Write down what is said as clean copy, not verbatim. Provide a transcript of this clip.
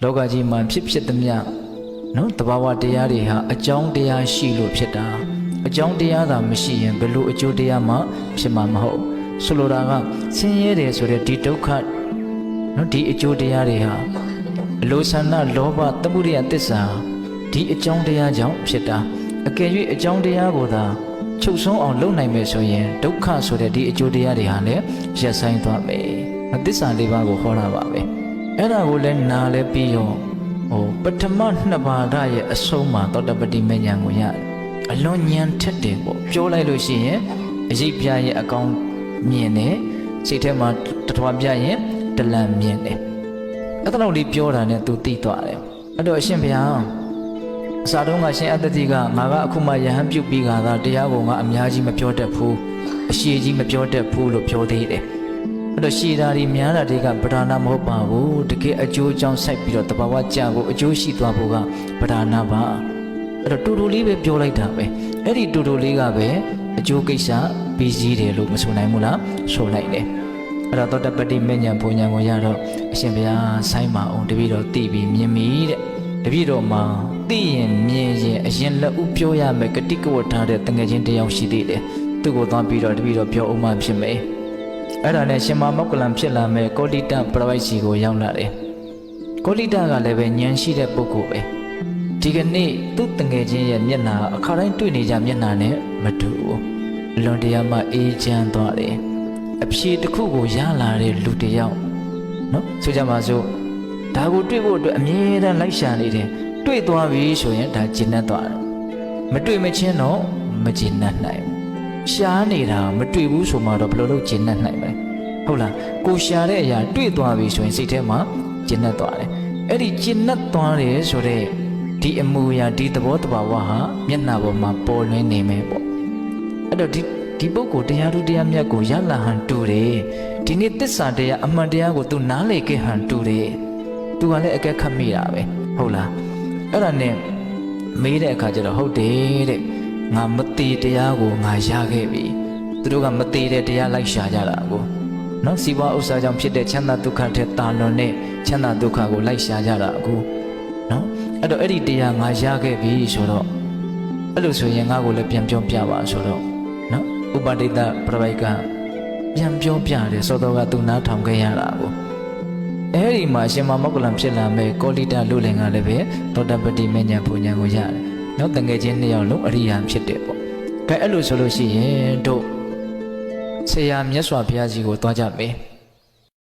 လောကကြီးမှာဖြစ်သမျှနော်တဘာဝတရားတွေဟာအကြောင်းတရားရှိလို့ဖြစ်တာအကြောင်းတရားသာမရှိရင်ဘယ်လိုအကျိုးတရားမှဖြစ်မှာမဟုတ်ဆိုလိုတာကဆင်းရဲတယ်ဆိုတဲ့ဒီဒုက္ခနော်ဒီအကျိုးတရားတွေဟာအလိုဆန္ဒလောဘသမုဒယသစ္စာဒီအကြောင်းတရားကြောင့်ဖြစ်တာအကယ်၍အကြောင်းတရားကိုသာချုပ်ဆုံးအောင်လုပ်နိုင်မယ်ဆိုရင်ဒုက္ခဆိုတဲ့ဒီအကျိုးတရားတွေဟာလည်းရပ်ဆိုင်သွားမယ်သစ္စာလေးပါးကိုဟောတာပါပဲအဲ့ဒါကိုလည်းနားလည်းပြီးရောပထမနှစ်ပါးရဲ့အဆုံးမှာသောတပတိမဉ္ဇဉ်ကိုရတယ်အလွန်ဉာဏ်ထက်တယ်ပေါ့ပြောလိုက်လို့ရှိရင်အရေးပြရဲ့အကောင်မြင်တယ်စိတ်ထဲမှာတထွားပြရင်တလန့်မြင်တယ်အဲ့ဒါလို့လေးပြောတာနဲ့သူသိသွားတယ်အဲ့တော့အရှင်ဘုရားအစာတုန်းကရှင်အတ္တတိကငါကအခုမှယဟန်ပြုတ်ပြီးကသာတရားကိုငါအများကြီးမပြောတတ်ဘူးအရှိကြီးမပြောတတ်ဘူးလို့ပြောသေးတယ်အဲ့တော့ရှည်တာတွေများတာတွေကပဓာနာမဟုတ်ပါဘူးတကယ်အကျိုးအကြောင်းစိုက်ပြီးတော့တဘာဝကြကိုအကျိုးရှိသွားဖို့ကပဓာနာပါအဲ့တော့တူတူလေးပဲပြောလိုက်တာပဲအဲ့ဒီတူတူလေးကပဲအကျိုးကိစ္စပြီးစည်းတယ်လို့မဆိုနိုင်ဘူးလားဆိုလိုက်တယ်အဲ့တော့သောတပတိမဉ္ဇဉ်ဘုံဉဏ်ကိုရတော့အရှင်ဘုရားဆိုင်းမအောင်တပည့်တော်သိပြီးမြင်ပြီတဲ့တပည့်တော်မှာသိရင်မြင်ရင်အရင်လက်ဥပြောရမယ်ဂတိကဝတ်ထားတဲ့တငယ်ချင်းတယောက်ရှိသေးတယ်သူ့ကိုသွားပြီးတော့တပည့်တော်ပြောအောင်မှဖြစ်မယ်အဲ့ဒါနဲ့ရှင်မမောက္ကလံဖြစ်လာမဲ့ကောလိတပရဝိုက်စီကိုရောက်လာတယ်ကောလိတကလည်းပဲဉာဏ်ရှိတဲ့ပုဂ္ဂိုလ်ပဲဒီကနေ့သူ့တငယ်ချင်းရဲ့မျက်နှာအခါတိုင်းတွေ့နေကြမျက်နှာနဲ့မတူဘူးအလွန်တရာမှအေးချမ်းသွားတယ်အဖြေတစ်ခုကိုရလာတဲ့လူတစ်ယောက်နော်ဆိုကြပါစို့ဒါကိုတွေ့ဖို့အတွက်အမြဲတမ်းလိုက်ရှာနေတယ်တွေ့သွားပြီဆိုရင်ဒါကျဉ်းသွားတယ်မတွေ့မချင်းတော့မကျဉ်းနိုင်ဘူးရှားနေတာမတွေ့ဘူးဆိုမှတော့ဘယ်လိုလုပ်ကျဉ်းနိုင်မလဲဟုတ်လားကိုရှားတဲ့အရာတွေ့သွားပြီဆိုရင်စိတ်ထဲမှာကျဉ်းသွားတယ်အဲ့ဒီကျဉ်းသွားတယ်ဆိုတဲ့ဒီအမူအရာဒီသဘောတဘာဝဟာမျက်နှာပေါ်မှာပေါ်လွင်နေမယ်ပေါ့အဲ့တော့ဒီပုဂ္ဂိုလ်တရားသူတရားမြတ်ကိုရလာဟန်တူတယ်ဒီနေ့သစ္စာတရားအမှန်တရားကိုသူနားလေခဲ့ဟန်တူတယ်သူကလည်းအကဲခတ်မိတာပဲဟုတ်လားအဲ့ဒါနဲ့မေးတဲ့အခါကျတော့ဟုတ်တယ်တဲ့ငါမသိတရားကိုငါရခဲ့ပြီသူတို့ကမသိတဲ့တရားလိုက်ရှာကြတာကိုနော်စီးပွားဥစ္စာကြောင့်ဖြစ်တဲ့ချမ်းသာဒုက္ခထက်တာလွန်တဲ့ချမ်းသာဒုက္ခကိုလိုက်ရှာကြတာကိုနော်အဲ့တော့အဲ့ဒီတရားငါရခဲ့ပြီဆိုတော့အဲ့လိုဆိုရင်ငါကိုလည်းပြန်ပြောပြပါဆိုတော့နော်ဥပဒိတပရဝိကပြန်ပြောပြတယ်ဆိုတော့ကသူနားထောင်ခဲ့ရတာကိုအဲ့ဒီမှာရှင်မမောက္ကလံဖြစ်လာမဲ့ကောလိတလူလင်ကလည်းပဲသောတပတိမဉ္ဇဉ်ဘုံဉဏ်ကိုရတယ်နောက်တငယ်ချင်းနှစ်ယောက်လုံးအရိယာဖြစ်တယ်ပေါ့ကဲအဲ့လိုဆိုလို့ရှိရင်တို့ဆရာမြတ်စွာဘုရားကြီးကိုသွားကြမယ်